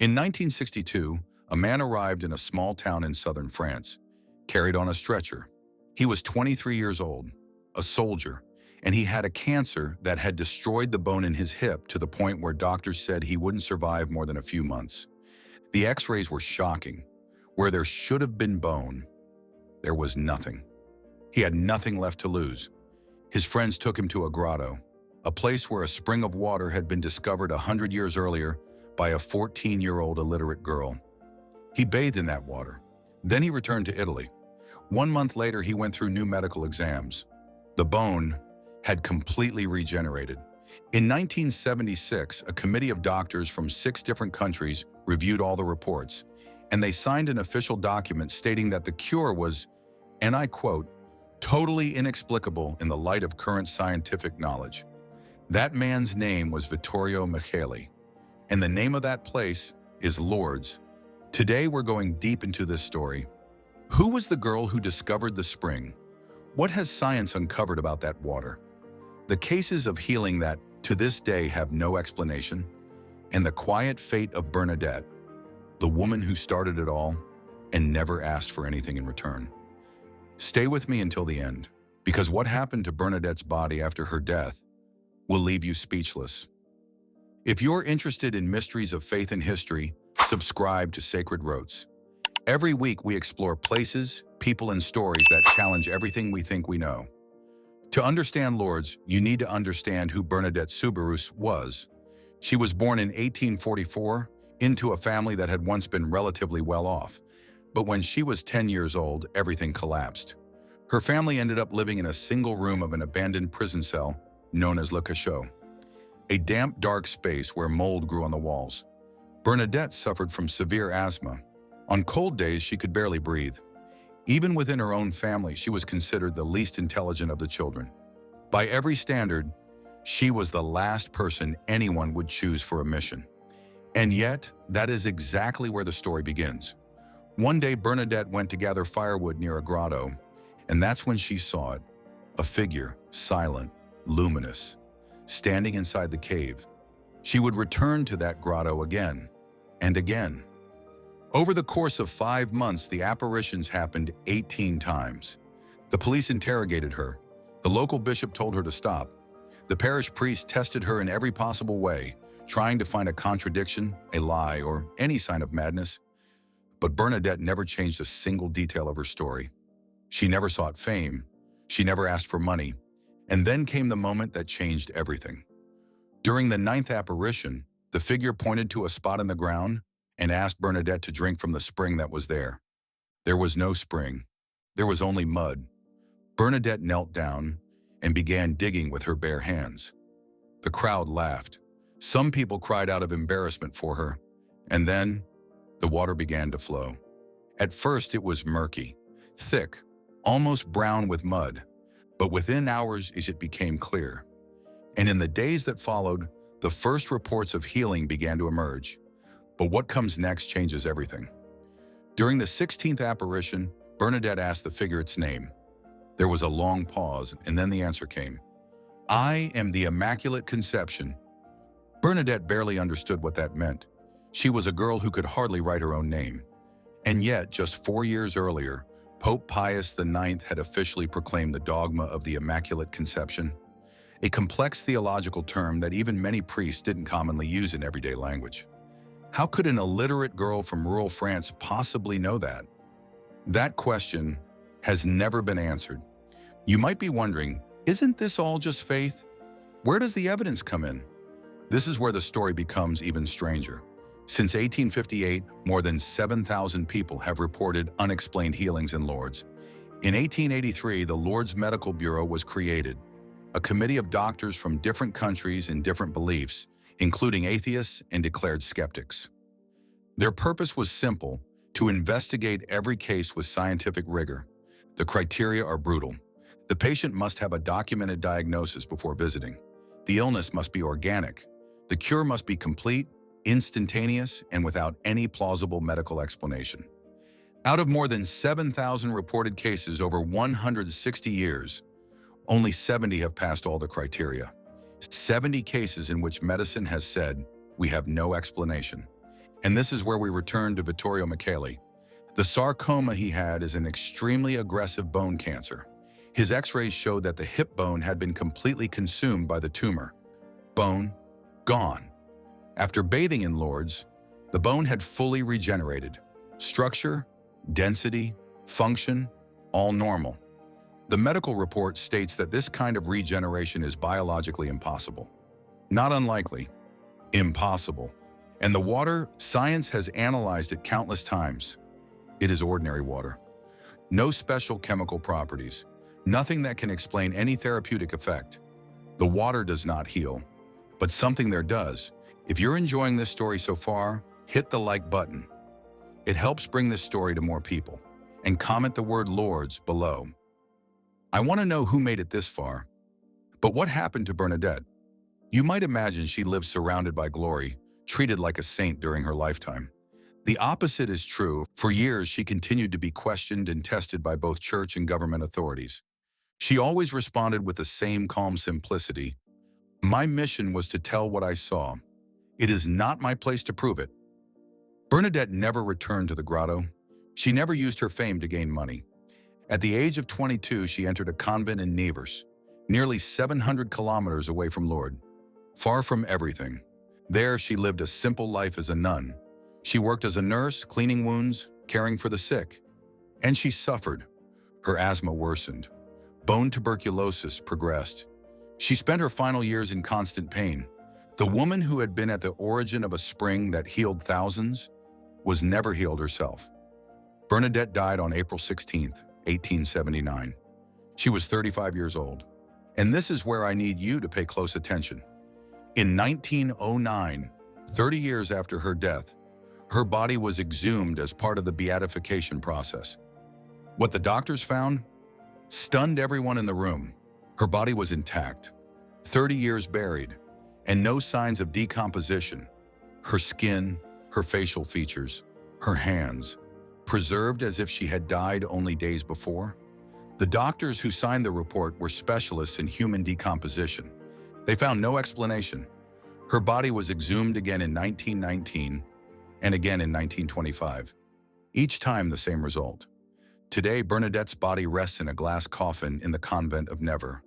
In 1962, a man arrived in a small town in southern France, carried on a stretcher. He was 23 years old, a soldier, and he had a cancer that had destroyed the bone in his hip to the point where doctors said he wouldn't survive more than a few months. The x-rays were shocking. Where there should have been bone, there was nothing. He had nothing left to lose. His friends took him to a grotto, a place where a spring of water had been discovered 100 years earlier by a 14-year-old illiterate girl. He bathed in that water. Then he returned to Italy. 1 month later, he went through new medical exams. The bone had completely regenerated. In 1976, a committee of doctors from 6 different countries reviewed all the reports, and they signed an official document stating that the cure was, and I quote, totally inexplicable in the light of current scientific knowledge. That man's name was Vittorio Micheli, and the name of that place is Lourdes. Today we're going deep into this story. Who was the girl who discovered the spring? What has science uncovered about that water? The cases of healing that, to this day, have no explanation, and the quiet fate of Bernadette, the woman who started it all and never asked for anything in return. Stay with me until the end, because what happened to Bernadette's body after her death will leave you speechless. If you're interested in mysteries of faith and history, subscribe to Sacred Rotes. Every week we explore places, people, and stories that challenge everything we think we know. To understand Lourdes, you need to understand who Bernadette Soubirous was. She was born in 1844 into a family that had once been relatively well off. But when she was 10 years old, everything collapsed. Her family ended up living in a single room of an abandoned prison cell known as Le Cachot, a damp, dark space where mold grew on the walls. Bernadette suffered from severe asthma. On cold days, she could barely breathe. Even within her own family, she was considered the least intelligent of the children. By every standard, she was the last person anyone would choose for a mission. And yet, that is exactly where the story begins. One day, Bernadette went to gather firewood near a grotto, and that's when she saw it, a figure, silent, luminous, standing inside the cave. She would return to that grotto again and again. Over the course of 5 months, the apparitions happened 18 times. The police interrogated her. The local bishop told her to stop. The parish priest tested her in every possible way, trying to find a contradiction, a lie, or any sign of madness. But Bernadette never changed a single detail of her story. She never sought fame. She never asked for money. And then came the moment that changed everything. During the 9th apparition, the figure pointed to a spot in the ground and asked Bernadette to drink from the spring that was there. There was no spring. There was only mud. Bernadette knelt down and began digging with her bare hands. The crowd laughed. Some people cried out of embarrassment for her. And then, the water began to flow. At first, it was murky, thick, almost brown with mud. But within hours, it became clear. And in the days that followed, the first reports of healing began to emerge. But what comes next changes everything. During the 16th apparition, Bernadette asked the figure its name. There was a long pause, and then the answer came. I am the Immaculate Conception. Bernadette barely understood what that meant. She was a girl who could hardly write her own name. And yet, just 4 years earlier, Pope Pius IX had officially proclaimed the dogma of the Immaculate Conception, a complex theological term that even many priests didn't commonly use in everyday language. How could an illiterate girl from rural France possibly know that? That question has never been answered. You might be wondering, isn't this all just faith? Where does the evidence come in? This is where the story becomes even stranger. Since 1858, more than 7,000 people have reported unexplained healings in Lourdes. In 1883, the Lourdes Medical Bureau was created, a committee of doctors from different countries and different beliefs, including atheists and declared skeptics. Their purpose was simple: to investigate every case with scientific rigor. The criteria are brutal. The patient must have a documented diagnosis before visiting. The illness must be organic. The cure must be complete, instantaneous, and without any plausible medical explanation. Out of more than 7,000 reported cases over 160 years, only 70 have passed all the criteria. 70 cases in which medicine has said, we have no explanation. And this is where we return to Vittorio Micheli. The sarcoma he had is an extremely aggressive bone cancer. His x-rays showed that the hip bone had been completely consumed by the tumor. Bone gone. After bathing in Lourdes, the bone had fully regenerated. Structure, density, function, all normal. The medical report states that this kind of regeneration is biologically impossible. Not unlikely, impossible. And the water, science has analyzed it countless times. It is ordinary water. No special chemical properties. Nothing that can explain any therapeutic effect. The water does not heal, but something there does. If you're enjoying this story so far, hit the like button. It helps bring this story to more people. And comment the word Lourdes below. I want to know who made it this far. But what happened to Bernadette? You might imagine she lived surrounded by glory, treated like a saint during her lifetime. The opposite is true. For years, she continued to be questioned and tested by both church and government authorities. She always responded with the same calm simplicity. My mission was to tell what I saw. It is not my place to prove it. Bernadette never returned to the grotto. She never used her fame to gain money. At the age of 22, she entered a convent in Nevers, nearly 700 kilometers away from Lourdes. Far from everything. There, she lived a simple life as a nun. She worked as a nurse, cleaning wounds, caring for the sick. And she suffered. Her asthma worsened. Bone tuberculosis progressed. She spent her final years in constant pain. The woman who had been at the origin of a spring that healed thousands was never healed herself. Bernadette died on April 16, 1879. She was 35 years old. And this is where I need you to pay close attention. In 1909, 30 years after her death, her body was exhumed as part of the beatification process. What the doctors found stunned everyone in the room. Her body was intact, 30 years buried, and no signs of decomposition. Her skin, her facial features, her hands, preserved as if she had died only days before. The doctors who signed the report were specialists in human decomposition. They found no explanation. Her body was exhumed again in 1919 and again in 1925. Each time the same result. Today, Bernadette's body rests in a glass coffin in the convent of Nevers.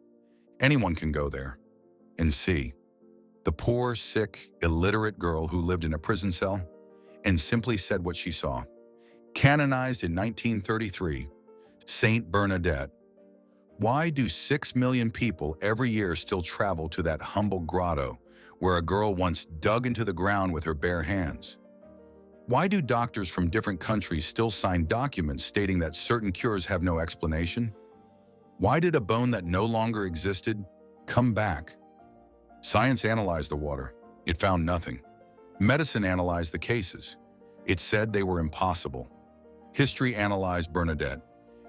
Anyone can go there and see. The poor, sick, illiterate girl who lived in a prison cell and simply said what she saw. Canonized in 1933, Saint Bernadette. Why do 6 million people every year still travel to that humble grotto where a girl once dug into the ground with her bare hands? Why do doctors from different countries still sign documents stating that certain cures have no explanation? Why did a bone that no longer existed come back? Science analyzed the water. It found nothing. Medicine analyzed the cases. It said they were impossible. History analyzed Bernadette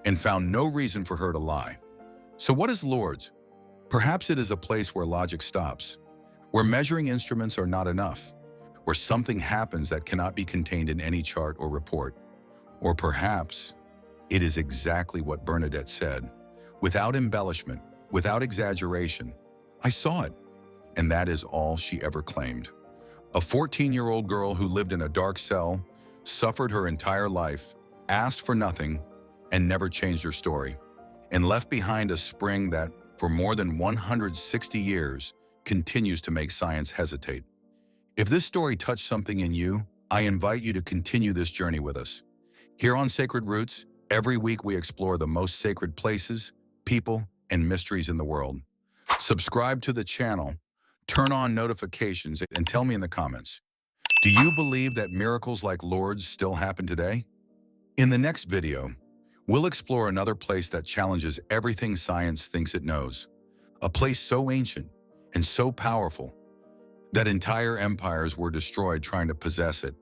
and found no reason for her to lie. So what is Lourdes? Perhaps it is a place where logic stops, where measuring instruments are not enough, where something happens that cannot be contained in any chart or report. Or perhaps it is exactly what Bernadette said. Without embellishment, without exaggeration, I saw it. And that is all she ever claimed. A 14-year-old girl who lived in a dark cell, suffered her entire life, asked for nothing, and never changed her story, and left behind a spring that, for more than 160 years, continues to make science hesitate. If this story touched something in you, I invite you to continue this journey with us. Here on Sacred Roots, every week we explore the most sacred places, people, and mysteries in the world. Subscribe to the channel, turn on notifications, and tell me in the comments, do you believe that miracles like Lourdes still happen today? In the next video, we'll explore another place that challenges everything science thinks it knows. A place so ancient and so powerful that entire empires were destroyed trying to possess it.